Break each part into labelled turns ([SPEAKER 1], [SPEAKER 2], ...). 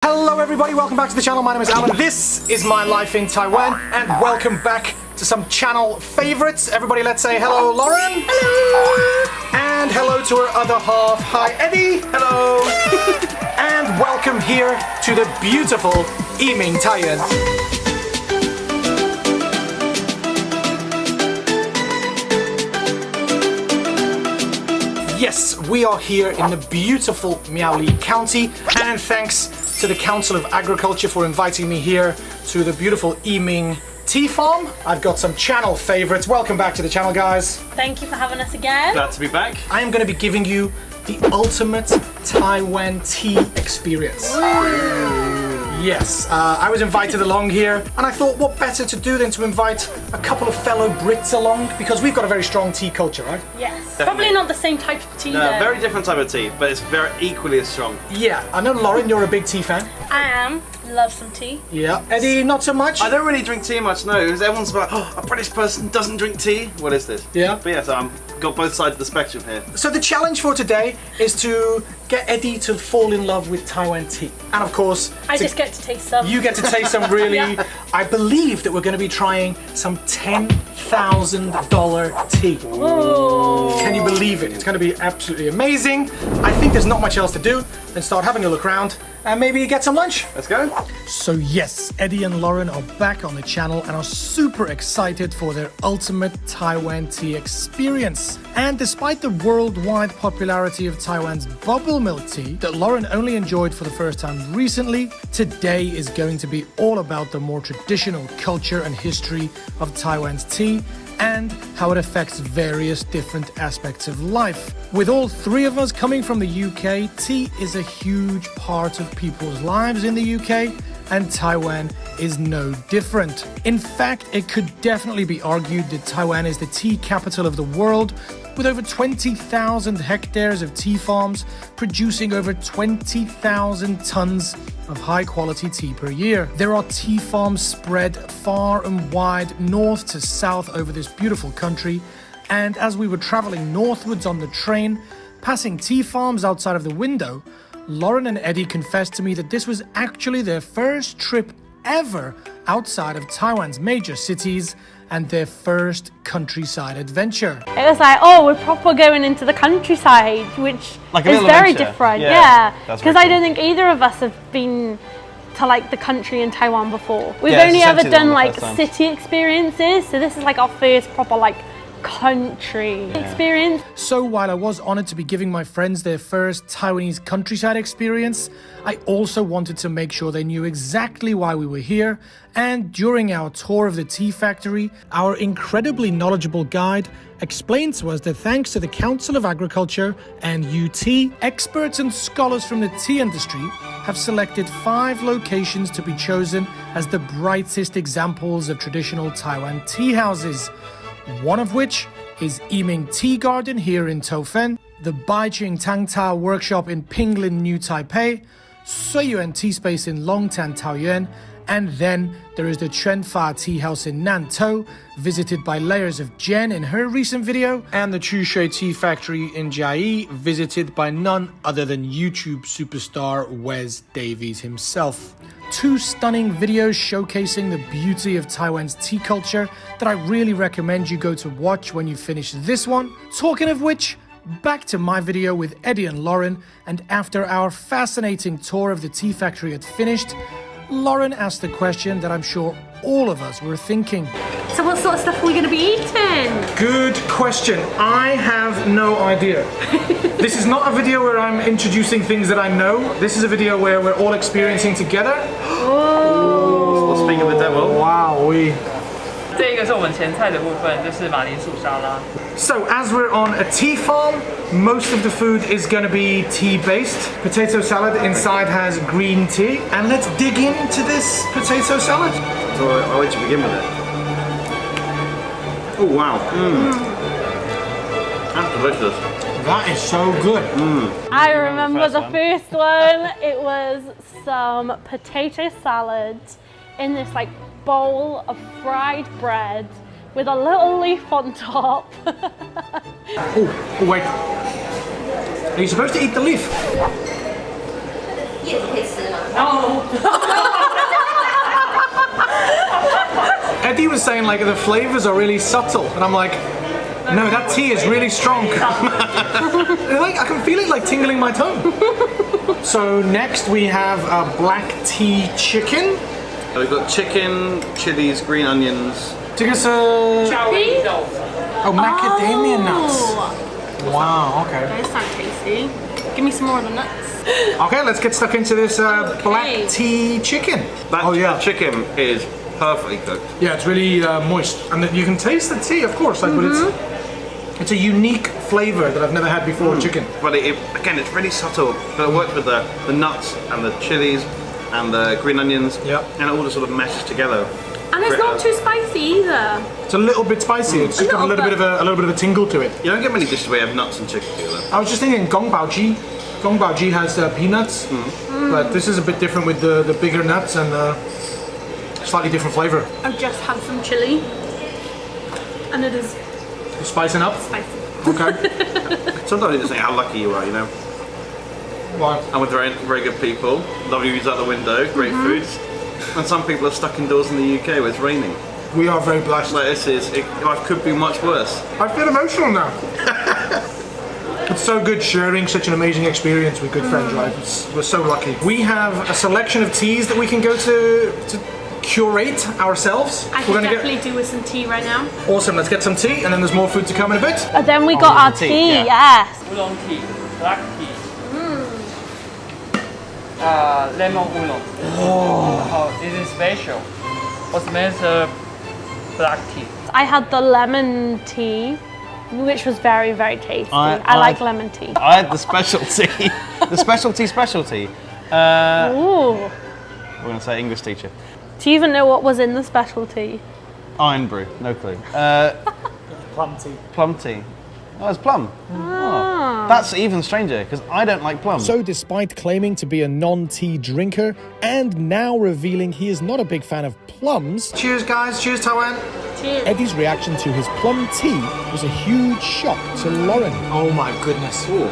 [SPEAKER 1] Hello everybody, welcome back to the channel. My name is Alan. This is my life in Taiwan, and welcome back to some channel favorites. Everybody, let's say hello, Lauren. Hello. And hello to her other half. Hi, Eddie. Hello. And welcome here to the beautiful Yi Ming茶園. Yes, we are here in the beautiful Miaoli County, and thanks to the Council of Agriculture for inviting me here to the beautiful Yi Ming tea farm. I've got some channel favorites. Welcome back to the channel, guys.
[SPEAKER 2] Thank you for having us again.
[SPEAKER 3] Glad to be back.
[SPEAKER 1] I am going to be giving you the ultimate Taiwan tea experience. Yes, I was invited along here, and I thought what better to do than to invite a couple of fellow Brits along, because we've got a very strong tea culture, right?
[SPEAKER 2] Yes.
[SPEAKER 3] Definitely.
[SPEAKER 2] Probably not the same type of tea
[SPEAKER 3] No,
[SPEAKER 2] though.
[SPEAKER 3] very different type of tea, but it's very equally as strong.
[SPEAKER 1] Yeah, I know, Lauren, you're a big tea fan.
[SPEAKER 2] I am. Love some tea.
[SPEAKER 1] Yeah. Eddie, not so much?
[SPEAKER 3] I don't really drink tea much, no, because everyone's like, oh, a British person doesn't drink tea? What is this?
[SPEAKER 1] Yeah.
[SPEAKER 3] But yeah, so I've got both sides of the spectrum here.
[SPEAKER 1] So the challenge for today is to get Eddie to fall in love with Taiwan tea. And of course,
[SPEAKER 2] I just get to taste some.
[SPEAKER 1] you get to taste some really,
[SPEAKER 2] Yeah.
[SPEAKER 1] I believe that we're going to be trying some $10,000 tea.
[SPEAKER 2] Ooh.
[SPEAKER 1] Can you believe it? It's going to be absolutely amazing. I think there's not much else to do than start having a look around and maybe get some lunch.
[SPEAKER 3] Let's go.
[SPEAKER 1] So yes, Eddie and Lauren are back on the channel and are super excited for their ultimate Taiwan tea experience. And despite the worldwide popularity of Taiwan's bubble milk tea that Lauren only enjoyed for the first time recently, today is going to be all about the more traditional culture and history of Taiwan's tea and how it affects various different aspects of life. With all three of us coming from the UK, tea is a huge part of people's lives in the UK, and Taiwan is no different. In fact, it could definitely be argued that Taiwan is the tea capital of the world, with over 20,000 hectares of tea farms producing over 20,000 tons of high-quality tea per year. There are tea farms spread far and wide, north to south over this beautiful country, and as we were traveling northwards on the train, passing tea farms outside of the window, Lauren and Eddie confessed to me that this was actually their first trip ever outside of Taiwan's major cities and their first countryside adventure.
[SPEAKER 2] It was like, oh, we're proper going into the countryside, which
[SPEAKER 3] Like a
[SPEAKER 2] is
[SPEAKER 3] little
[SPEAKER 2] very
[SPEAKER 3] adventure.
[SPEAKER 2] different.
[SPEAKER 3] Yeah,
[SPEAKER 2] Yeah,
[SPEAKER 3] that's
[SPEAKER 2] because
[SPEAKER 3] very
[SPEAKER 2] I don't
[SPEAKER 3] cool.
[SPEAKER 2] think either of us have been to like the country in Taiwan before. We've
[SPEAKER 3] Yeah, it's
[SPEAKER 2] only ever
[SPEAKER 3] essentially
[SPEAKER 2] done
[SPEAKER 3] the
[SPEAKER 2] like
[SPEAKER 3] first time.
[SPEAKER 2] city experiences, so this is like our first proper like country experience.
[SPEAKER 1] So while I was honored to be giving my friends their first Taiwanese countryside experience, I also wanted to make sure they knew exactly why we were here. And during our tour of the tea factory, our incredibly knowledgeable guide explained to us that thanks to the Council of Agriculture and UTEE, experts and scholars from the tea industry have selected 5 locations to be chosen as the brightest examples of traditional Taiwan tea houses. One of which is Yi Ming Tea Garden here in Tofen, the Baiqing Tang Ta Workshop in Pinglin, New Taipei, Suiyuan Tea Space in Longtan, Taoyuan, and then there is the Quanfa Tea House in Nantou, visited by Layers of Jen in her recent video, and the Chushui Tea Factory in Jiayi, visited by none other than YouTube superstar Wes Davies himself. 2 stunning videos showcasing the beauty of Taiwan's tea culture that I really recommend you go to watch when you finish this one. Talking of which, back to my video with Eddie and Lauren, and after our fascinating tour of the tea factory had finished, Lauren asked the question that I'm sure all of us were thinking.
[SPEAKER 2] So what sort of stuff are we going to be eating?
[SPEAKER 1] Good question. I have no idea. This is not a video where I'm introducing things that I know. This is a video where we're all experiencing together.
[SPEAKER 3] Well, speaking of the devil.
[SPEAKER 1] Wow, we.
[SPEAKER 4] 这个是我们前菜的部分，就是马铃薯沙拉。
[SPEAKER 1] So as we're on a tea farm, most of the food is going to be tea-based. Potato salad inside has green tea. And let's dig into this potato salad.
[SPEAKER 3] So I'll let you begin with it. Oh wow. That's delicious.
[SPEAKER 1] That is so good.
[SPEAKER 2] I remember the first one. It was some potato salad in this like bowl of fried bread with a little leaf on top.
[SPEAKER 1] Oh, wait. Are you supposed to eat the leaf? Eddie was saying like the flavors are really subtle, and I'm like, no, that tea is really strong. Like I can feel it like tingling my tongue. So next we have a black tea chicken.
[SPEAKER 3] We've got chicken, chilies, green onions.
[SPEAKER 1] Oh, macadamia nuts. Wow, okay.
[SPEAKER 2] Those sound tasty. Give me some more of the nuts.
[SPEAKER 1] Okay, let's get stuck into this black tea chicken.
[SPEAKER 3] That chicken is perfectly cooked.
[SPEAKER 1] Yeah, it's really moist, and you can taste the tea, of course. Like, but it's a unique flavor that I've never had before with chicken.
[SPEAKER 3] But again, it's really subtle. But it works with the nuts and the chilies and the green onions.
[SPEAKER 1] Yep.
[SPEAKER 3] And it all just sort of meshes together.
[SPEAKER 2] And it's not too spicy either.
[SPEAKER 1] It's a little bit spicy. It's just got a little bit of a tingle to it.
[SPEAKER 3] You don't get many dishes where you have nuts and chicken together.
[SPEAKER 1] I was just thinking gong bao ji. Gong bao ji has peanuts, but this is a bit different with the bigger nuts and slightly different flavor.
[SPEAKER 2] I've just had some chili, and it is
[SPEAKER 1] Spicing up.
[SPEAKER 2] spicy.
[SPEAKER 1] Okay.
[SPEAKER 3] Sometimes you just think how lucky you are, you know.
[SPEAKER 1] Why?
[SPEAKER 3] I'm with very, very good people. Lovely views out the window, great foods. And some people are stuck indoors in the UK where it's raining.
[SPEAKER 1] We are very blessed.
[SPEAKER 3] Like life could be much worse.
[SPEAKER 1] I feel emotional now. It's so good sharing such an amazing experience with good friends, right? We're so lucky. We have a selection of teas that we can go to curate ourselves.
[SPEAKER 2] I can definitely do with some tea right now.
[SPEAKER 1] Awesome, let's get some tea and then there's more food to come in a bit.
[SPEAKER 2] And then we got our tea, yes.
[SPEAKER 4] Oolong tea, black tea. Lemon oolong. Oh, this is special. What's meant black tea?
[SPEAKER 2] I had the lemon tea, which was very, very tasty. I like lemon tea.
[SPEAKER 3] I had the specialty. The specialty.
[SPEAKER 2] Ooh.
[SPEAKER 3] We're going to say English teacher.
[SPEAKER 2] Do you even know what was in the specialty?
[SPEAKER 3] Iron brew, no clue.
[SPEAKER 1] Plum tea.
[SPEAKER 3] Plum tea. Oh, it's plum. Oh. That's even stranger because I don't like plum.
[SPEAKER 1] So despite claiming to be a non-tea drinker and now revealing he is not a big fan of plums... Cheers guys, cheers Taiwan!
[SPEAKER 2] Cheers.
[SPEAKER 1] Eddie's reaction to his plum tea was a huge shock to Lauren. Oh my goodness.
[SPEAKER 3] Ooh,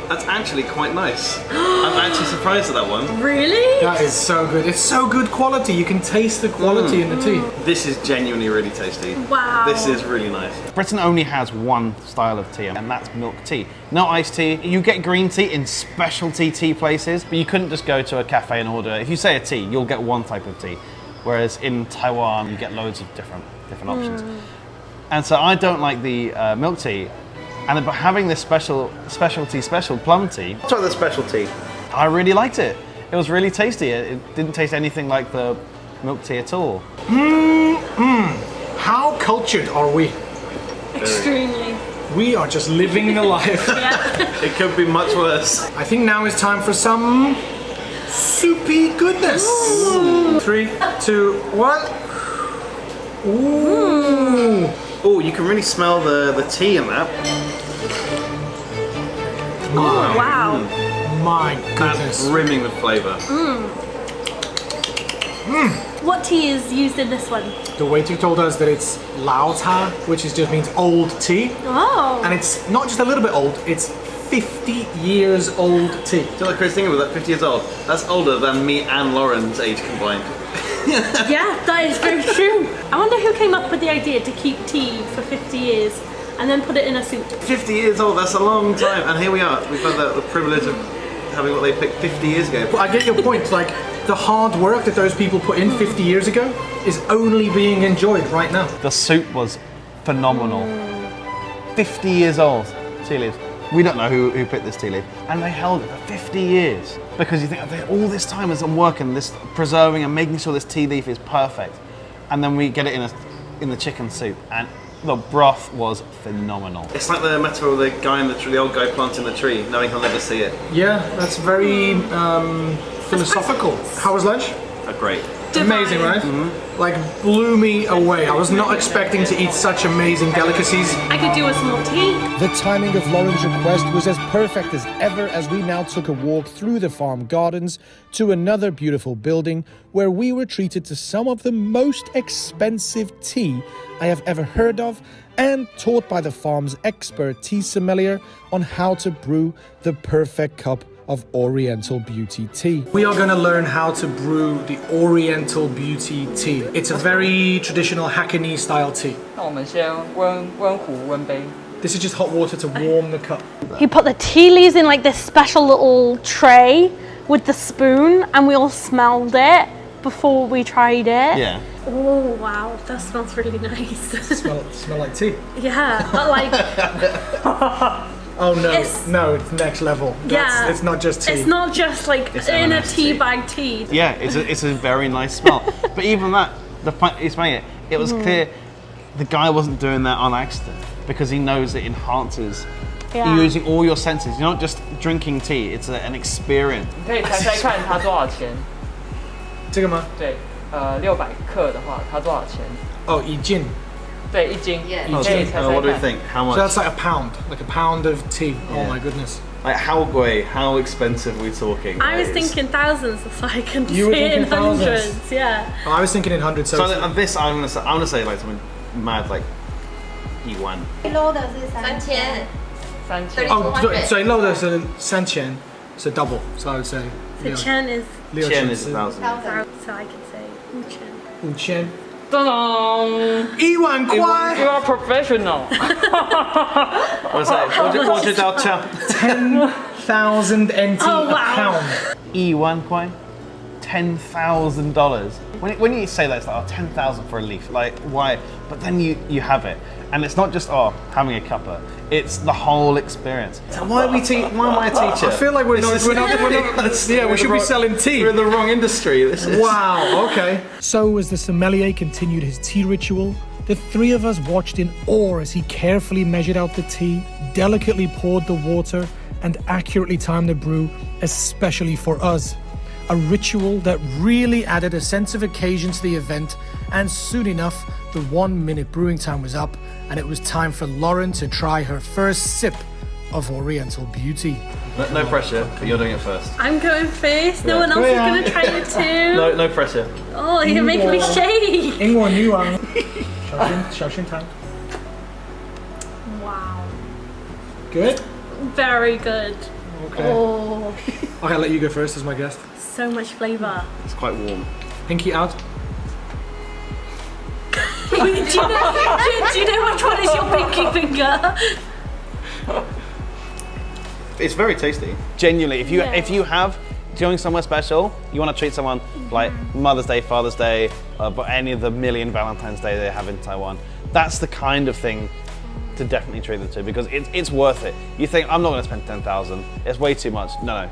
[SPEAKER 3] that's actually quite nice. I'm actually surprised at that one.
[SPEAKER 2] Really?
[SPEAKER 1] That is so good. It's so good quality. You can taste the quality in the tea.
[SPEAKER 3] This is genuinely really tasty.
[SPEAKER 2] Wow.
[SPEAKER 3] This is really nice. Britain only has one style of tea, and that's milk tea. No iced tea. You get green tea in specialty tea places, but you couldn't just go to a cafe and order. If you say a tea, you'll get one type of tea. Whereas in Taiwan, you get loads of different options. And so I don't like the milk tea. And but having this special plum tea. Try the specialty. I really liked it. It was really tasty. It didn't taste anything like the milk tea at all.
[SPEAKER 1] How cultured are we?
[SPEAKER 2] Extremely.
[SPEAKER 1] We are just living the life.
[SPEAKER 2] Yeah.
[SPEAKER 3] It could be much worse.
[SPEAKER 1] I think now is time for some soupy goodness. Ooh. 3, 2, 1. Ooh.
[SPEAKER 3] Oh, you can really smell the tea in that.
[SPEAKER 2] Oh, wow.
[SPEAKER 1] My goodness.
[SPEAKER 3] That's brimming with flavour.
[SPEAKER 2] What tea is used in this one?
[SPEAKER 1] The waiter told us that it's lao cha, which just means old tea.
[SPEAKER 2] Oh.
[SPEAKER 1] And it's not just a little bit old, it's 50 years old tea.
[SPEAKER 3] So the crazy thing about that, 50 years old, that's older than me and Lauren's age combined.
[SPEAKER 2] Yeah, that is very true. I wonder who came up with the idea to keep tea for 50 years and then put it in a soup.
[SPEAKER 3] 50 years old, that's a long time. And here we are. We've had the privilege of having what they picked 50 years ago.
[SPEAKER 1] But I get your point, like the hard work that those people put in 50 years ago is only being enjoyed right now.
[SPEAKER 3] The soup was phenomenal. 50 years old, tea leaves. We don't know who picked this tea leaf. And they held it for 50 years. Because you think, all this time is on work and this preserving and making sure this tea leaf is perfect. And then we get it in the chicken soup. And the broth was phenomenal. It's like the metaphor of the guy in the tree, the old guy planting the tree, knowing he'll never see it.
[SPEAKER 1] Yeah, that's very philosophical. How was lunch?
[SPEAKER 3] Great.
[SPEAKER 1] Amazing, right? Like, blew me away. I was not expecting to eat such amazing delicacies.
[SPEAKER 2] I could do with some more tea.
[SPEAKER 1] The timing of Lauren's request was as perfect as ever as we now took a walk through the farm gardens to another beautiful building where we were treated to some of the most expensive tea I have ever heard of and taught by the farm's expert tea sommelier on how to brew the perfect cup of Oriental Beauty tea. We are going to learn how to brew the Oriental Beauty tea. It's a very traditional Hackney style tea.
[SPEAKER 4] 那我们先温壶温杯。
[SPEAKER 1] This is just hot water to warm the cup.
[SPEAKER 2] He put the tea leaves in like this special little tray with the spoon, and we all smelled it before we tried it.
[SPEAKER 3] Yeah.
[SPEAKER 2] Oh wow, that smells really nice.
[SPEAKER 1] Smell like tea.
[SPEAKER 2] Yeah, but like
[SPEAKER 1] Oh no,
[SPEAKER 2] It's-
[SPEAKER 1] no, it's next level.
[SPEAKER 2] yeah,
[SPEAKER 1] It's not just tea.
[SPEAKER 2] It's not just like
[SPEAKER 3] It's
[SPEAKER 2] in a
[SPEAKER 3] M&S
[SPEAKER 2] tea
[SPEAKER 3] tea.
[SPEAKER 2] bag tea.
[SPEAKER 3] Yeah, it's a very nice smell. But even that, it's funny. It was clear the guy wasn't doing that on accident because he knows it enhances.
[SPEAKER 2] Yeah.
[SPEAKER 3] You're using all your senses. You're not just drinking tea. It's an experience.
[SPEAKER 4] 你可以猜猜看它多少钱？
[SPEAKER 1] 这个吗？
[SPEAKER 4] 对，600克的话，它多少钱？
[SPEAKER 1] 哦，一斤。
[SPEAKER 4] 对，1斤。
[SPEAKER 5] Yeah.
[SPEAKER 4] 你可以猜
[SPEAKER 3] What do you
[SPEAKER 4] 猜看。
[SPEAKER 3] think? How much?
[SPEAKER 1] So that's like a pound of tea. Oh
[SPEAKER 3] Yeah.
[SPEAKER 1] my goodness.
[SPEAKER 3] Like how expensive are we talking?
[SPEAKER 2] I was
[SPEAKER 3] It's-
[SPEAKER 2] thinking thousands, so I can
[SPEAKER 1] You were
[SPEAKER 2] see it in
[SPEAKER 1] thinking thousands?
[SPEAKER 2] hundreds. Yeah.
[SPEAKER 1] Oh, I was thinking in hundreds.
[SPEAKER 3] So on this, I'm gonna say like something mad like yuan.
[SPEAKER 5] 最 low 的是3000，
[SPEAKER 4] 3000。
[SPEAKER 1] Oh, 对，最low的是3000, so double. So I would say.
[SPEAKER 2] The chen is
[SPEAKER 3] 10 is 1,000.
[SPEAKER 2] so I could say uchen.
[SPEAKER 1] 5000.
[SPEAKER 4] 当当
[SPEAKER 1] 1万块
[SPEAKER 4] ，You are professional
[SPEAKER 3] 我say 我知道这
[SPEAKER 1] 10,000 NT
[SPEAKER 2] Oh,
[SPEAKER 1] a
[SPEAKER 2] wow.
[SPEAKER 1] pound.
[SPEAKER 3] 1万块 $10,000. When you say that, it's like, oh, 10,000 for a leaf. Like, why? But then you have it. And it's not just, oh, having a cuppa. It's the whole experience. So why am I a teacher?
[SPEAKER 1] I feel like we're not. Yeah, we should be selling tea.
[SPEAKER 3] We're in the wrong industry. This is...
[SPEAKER 1] Wow, okay. So, as the sommelier continued his tea ritual, the three of us watched in awe as he carefully measured out the tea, delicately poured the water, and accurately timed the brew, especially for us. A ritual that really added a sense of occasion to the event, and soon enough, the 1 minute brewing time was up, and it was time for Lauren to try her first sip of Oriental Beauty.
[SPEAKER 3] No pressure, but you're doing it first.
[SPEAKER 2] I'm going first. No one else is going to try it too.
[SPEAKER 3] No pressure.
[SPEAKER 2] Oh, you're making me shake.
[SPEAKER 1] 英文女王，小心糖。
[SPEAKER 2] Wow.
[SPEAKER 1] Good.
[SPEAKER 2] Very good.
[SPEAKER 1] Okay.
[SPEAKER 2] Oh,
[SPEAKER 1] Okay, I'll let you go first as my guest.
[SPEAKER 2] so much flavour.
[SPEAKER 3] It's quite warm.
[SPEAKER 1] Pinky out.
[SPEAKER 2] do you know which one is your pinky finger?
[SPEAKER 3] It's very tasty. Genuinely, if you
[SPEAKER 2] Yeah.
[SPEAKER 3] have doing somewhere special, you want to treat someone like Mother's Day, Father's Day, but any of the million Valentine's Day they have in Taiwan, that's the kind of thing to definitely treat them to because it's worth it. You think I'm not going to spend 10,000? It's way too much. No.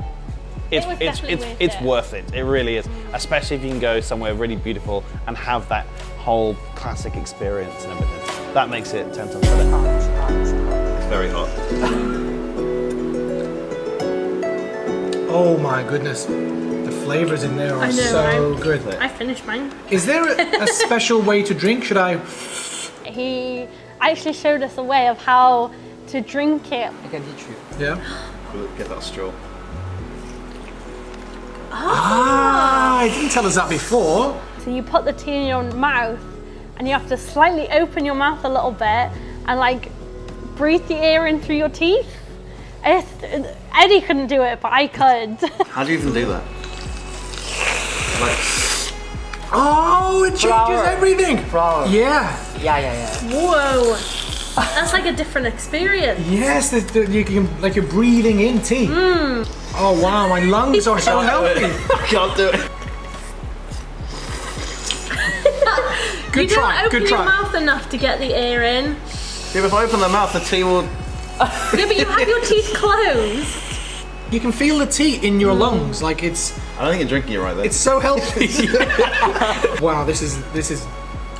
[SPEAKER 3] It's
[SPEAKER 2] was definitely
[SPEAKER 3] it's
[SPEAKER 2] worth it.
[SPEAKER 3] worth it. It really is, especially if you can go somewhere really beautiful and have that whole classic experience and everything. That makes it 10 times better. It's very hot.
[SPEAKER 1] Oh my goodness. The flavors in there are
[SPEAKER 2] I know,
[SPEAKER 1] so
[SPEAKER 2] right?
[SPEAKER 1] good.
[SPEAKER 2] I finished mine.
[SPEAKER 1] Is there a special way to drink? Should I?
[SPEAKER 2] He actually showed us a way of how to drink it.
[SPEAKER 4] 一根进去。
[SPEAKER 1] Yeah.
[SPEAKER 3] Get that straw.
[SPEAKER 1] Ah, he didn't tell us that before.
[SPEAKER 2] So you put the tea in your mouth and you have to slightly open your mouth a little bit and like breathe the air in through your teeth. Eddie couldn't do it, but I could.
[SPEAKER 3] How do you even do that? Like,
[SPEAKER 1] Oh, it changes
[SPEAKER 4] Flower.
[SPEAKER 1] everything.
[SPEAKER 4] Flower.
[SPEAKER 1] Yeah.
[SPEAKER 4] Yeah.
[SPEAKER 2] Whoa. That's like a different experience.
[SPEAKER 1] Yes, you can like you're breathing in tea. Oh wow, my lungs are so healthy.
[SPEAKER 3] I can't do it.
[SPEAKER 1] Good
[SPEAKER 2] You don't
[SPEAKER 1] try.
[SPEAKER 2] open
[SPEAKER 1] Good
[SPEAKER 2] your
[SPEAKER 1] try.
[SPEAKER 2] mouth enough to get the air in.
[SPEAKER 3] Yeah, if I open the mouth, the tea will.
[SPEAKER 2] Yeah, but you have your teeth closed.
[SPEAKER 1] You can feel the tea in your lungs, like it's
[SPEAKER 3] I don't think you're drinking it right there.
[SPEAKER 1] so healthy. Wow, this is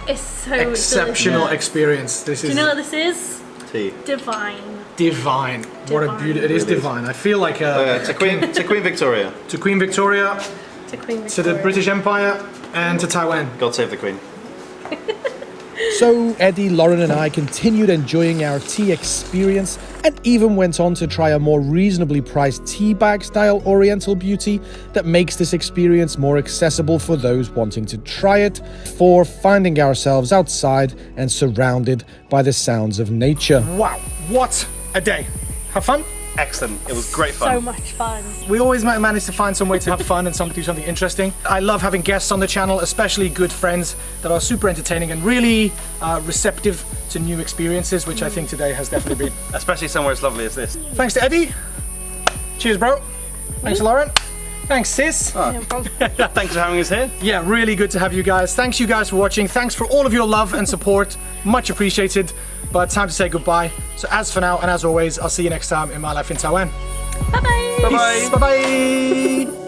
[SPEAKER 2] It's so
[SPEAKER 1] exceptional
[SPEAKER 2] delicious.
[SPEAKER 1] experience. This
[SPEAKER 2] Do
[SPEAKER 1] is
[SPEAKER 2] you know what this is?
[SPEAKER 3] tea.
[SPEAKER 2] Divine.
[SPEAKER 1] divine. What a
[SPEAKER 2] Divine.
[SPEAKER 1] beauty! It is divine. I feel like
[SPEAKER 3] To Queen Victoria.
[SPEAKER 1] to Queen Victoria,
[SPEAKER 2] To Queen
[SPEAKER 1] to the
[SPEAKER 2] Victoria.
[SPEAKER 1] British Empire, and to Taiwan.
[SPEAKER 3] God save the Queen.
[SPEAKER 1] So Eddie, Lauren and I continued enjoying our tea experience and even went on to try a more reasonably priced tea bag style Oriental Beauty that makes this experience more accessible for those wanting to try it, for finding ourselves outside and surrounded by the sounds of nature. Wow, what a day. Have fun?
[SPEAKER 3] excellent. It was great fun.
[SPEAKER 2] So much fun.
[SPEAKER 1] We always manage to find some way to have fun and do something interesting. I love having guests on the channel, especially good friends that are super entertaining and really receptive to new experiences, which I think today has definitely been.
[SPEAKER 3] Especially somewhere as lovely as this.
[SPEAKER 1] Thanks to Eddie. Cheers, bro. Thanks, Lauren. Thanks, sis.
[SPEAKER 3] Thanks for having us here.
[SPEAKER 1] Yeah, really good to have you guys. Thanks you guys for watching. Thanks for all of your love and support. Much appreciated. But time to say goodbye. So as for now, and as always, I'll see you next time in my life in Taiwan.
[SPEAKER 2] Bye-bye.
[SPEAKER 3] Bye-bye.
[SPEAKER 1] Bye-bye.